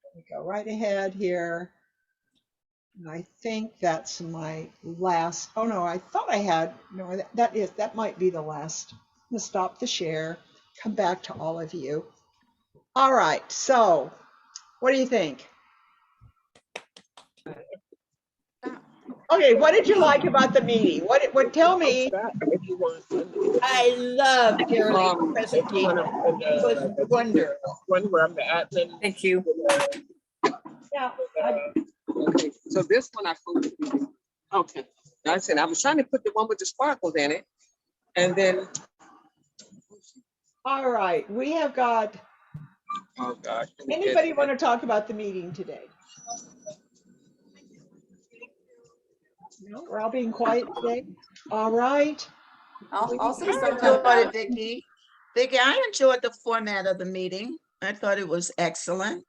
Speaker 1: let me go right ahead here. And I think that's my last. Oh no, I thought I had. No, that might be the last. I'm gonna stop the share. Come back to all of you. All right. So, what do you think? Okay, what did you like about the meeting? What tell me?
Speaker 5: If you want.
Speaker 2: I love Darylee's presentation. It was wonderful.
Speaker 5: One where I'm the admin.
Speaker 4: Thank you.
Speaker 1: Yeah,
Speaker 5: Okay, so this one I posted. Okay, I said I was trying to put the one with the sparkles in it, and then.
Speaker 1: all right, we have got.
Speaker 5: Oh gosh.
Speaker 1: Anybody want to talk about the meeting today? No, we're all being quiet today. All right.
Speaker 9: I'll say
Speaker 10: I
Speaker 9: something.
Speaker 10: enjoyed it, Vicki. Vicki, I enjoyed the format of the meeting. I thought it was excellent.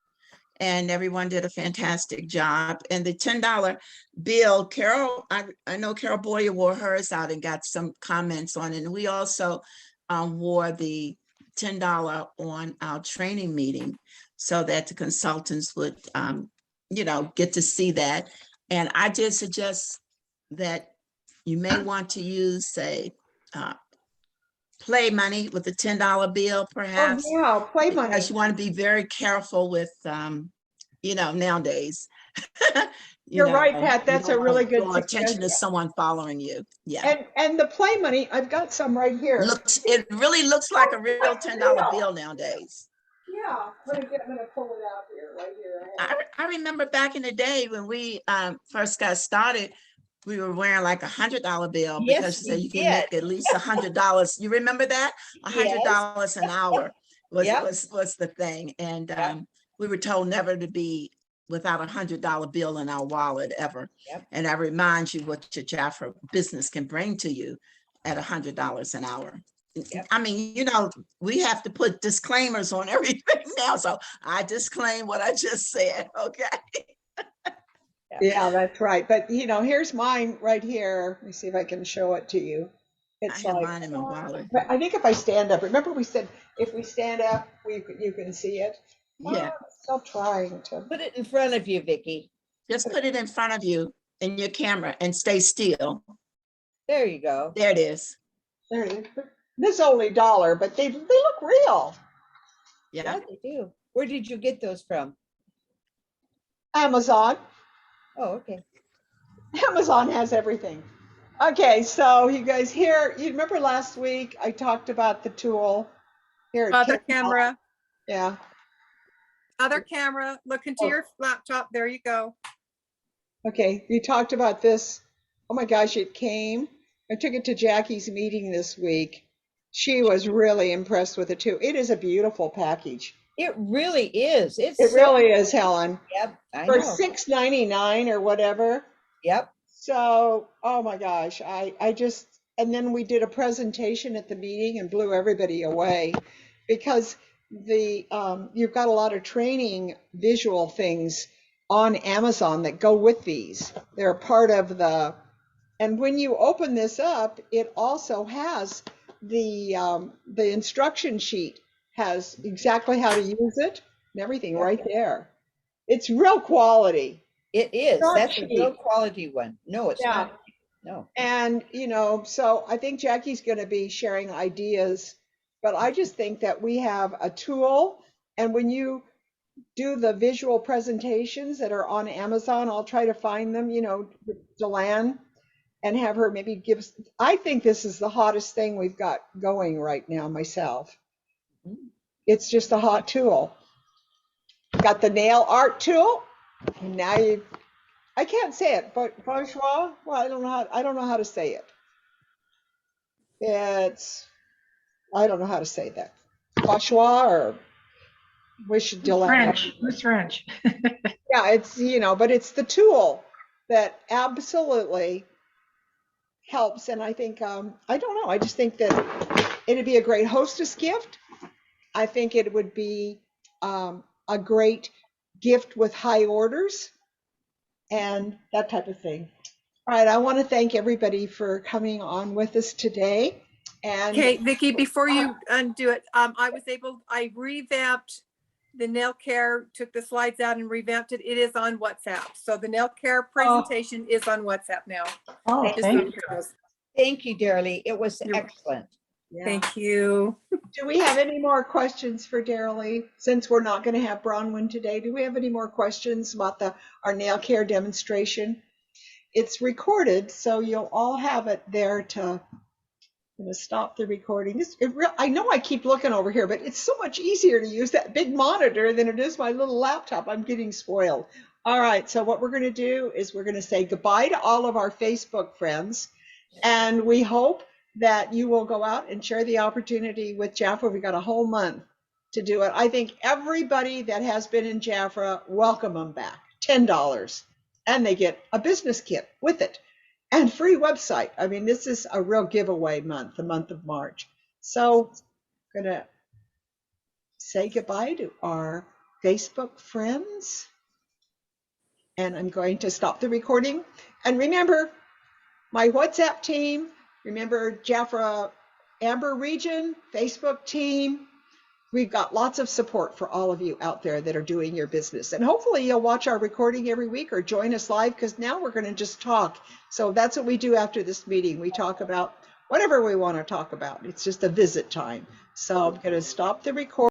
Speaker 10: And everyone did a fantastic job. And the $10 bill, Carol, I know Carol Boyer wore hers out and got some comments on it. And we also wore the $10 on our training meeting so that the consultants would, get to see that. And I did suggest that you may want to use, say, play money with the $10 bill, perhaps.
Speaker 1: Oh yeah, play money.
Speaker 10: Because you want to be very careful with, nowadays.
Speaker 1: You're right, Pat. That's a really good
Speaker 10: draw attention to
Speaker 1: suggestion.
Speaker 10: someone folling you. Yeah.
Speaker 1: And the play money, I've got some right here.
Speaker 10: It really looks like a real $10 bill nowadays.
Speaker 1: Yeah, I'm gonna pull it out here, right here.
Speaker 10: I remember back in the day when we first got started, we were wearing like $100 bill because
Speaker 2: Yes,
Speaker 10: you can make at least $100. You remember that? $100 an hour was the thing. And we were told never to be without $100 bill in our wallet ever.
Speaker 2: Yep.
Speaker 10: And I remind you what your Jafra business can bring to you at $100 an hour.
Speaker 2: Yep.
Speaker 10: I mean, we have to put disclaimers on everything now. So I disclaim what I just said. Okay.
Speaker 1: Yeah, that's right. But here's mine right here. Let me see if I can show it to you. It's
Speaker 10: I have
Speaker 1: like,
Speaker 10: mine in my wallet.
Speaker 1: I think if I stand up, remember we said if we stand up, you can see it.
Speaker 10: Yeah.
Speaker 1: Still trying to
Speaker 2: Put it in front of you, Vicki.
Speaker 10: Just put it in front of you in your camera and stay still.
Speaker 2: There you go.
Speaker 10: There it is.
Speaker 1: There it is. This is only $1, but they look real.
Speaker 10: Yeah.
Speaker 2: Yeah, they do. Where did you get those from?
Speaker 1: Amazon.
Speaker 2: Oh, okay.
Speaker 1: Amazon has everything. Okay, so you guys here, you remember last week I talked about the tool here.
Speaker 4: Other camera,
Speaker 1: Yeah.
Speaker 4: other camera, look into your laptop. There you go.
Speaker 1: Okay, we talked about this. Oh my gosh, it came. I took it to Jackie's meeting this week. She was really impressed with it too. It is a beautiful package.
Speaker 2: It really is. It's
Speaker 1: It
Speaker 2: so,
Speaker 1: really is, Helen.
Speaker 2: yep, I
Speaker 1: For
Speaker 2: know.
Speaker 1: $6.99 or whatever.
Speaker 2: Yep.
Speaker 1: So, oh my gosh, I just, and then we did a presentation at the meeting and blew everybody away because you've got a lot of training visual things on Amazon that go with these. They're part of and when you open this up, it also has the instruction sheet has exactly how to use it and everything right there. It's real quality.
Speaker 2: It is.
Speaker 1: Not
Speaker 2: That's a real
Speaker 1: cheap.
Speaker 2: quality one. No, it's
Speaker 1: Yeah.
Speaker 2: not. No.
Speaker 1: And, so I think Jackie's going to be sharing ideas, but I just think that we have a tool. And when you do the visual presentations that are on Amazon, I'll try to find them, Delanne, and have her maybe give us. I think this is the hottest thing we've got going right now myself. It's just a hot tool. Got the nail art tool. And now I can't say it, but bourgeois. Well, I don't know how to say it. I don't know how to say that. Bourgeois or wish Delanne.
Speaker 7: French, who's French?
Speaker 1: Yeah, it's but it's the tool that absolutely helps. And I think I don't know. I just think that it'd be a great hostess gift. I think it would be a great gift with high orders and that type of thing. All right, I want to thank everybody for coming on with us today. And
Speaker 4: Okay, Vicki, before you undo it, I revamped the nail care, took the slides out and revamped it. It is on WhatsApp. So the nail care presentation is on WhatsApp now.
Speaker 7: Oh,
Speaker 4: Just
Speaker 7: thank
Speaker 4: so
Speaker 7: you.
Speaker 4: you know.
Speaker 2: Thank you, Darylee. It was
Speaker 4: You're-
Speaker 2: excellent.
Speaker 1: yeah.
Speaker 4: Thank you.
Speaker 1: Do we have any more questions for Darylee? Since we're not going to have Bronwyn today, do we have any more questions about our nail care demonstration? It's recorded, so you'll all have it there I'm going to stop the recording. I know I keep looking over here, but it's so much easier to use that big monitor than it is my little laptop. I'm getting spoiled. All right, so what we're going to do is we're going to say goodbye to all of our Facebook friends, and we hope that you will go out and share the opportunity with Jafra. We got a whole month to do it. I think everybody that has been in Jafra, welcome them back. $10, and they get a business kit with it. And free website. I mean, this is a real giveaway month, the month of March. So I'm going to say goodbye to our Facebook friends. And I'm going to stop the recording. And remember, my WhatsApp team, remember Jafra Amber Region, Facebook team. We've got lots of support for all of you out there that are doing your business. And hopefully you'll watch our recording every week or join us live, because now we're going to just talk. So that's what we do after this meeting. We talk about whatever we want to talk about. It's just a visit time. So I'm going to stop the recording.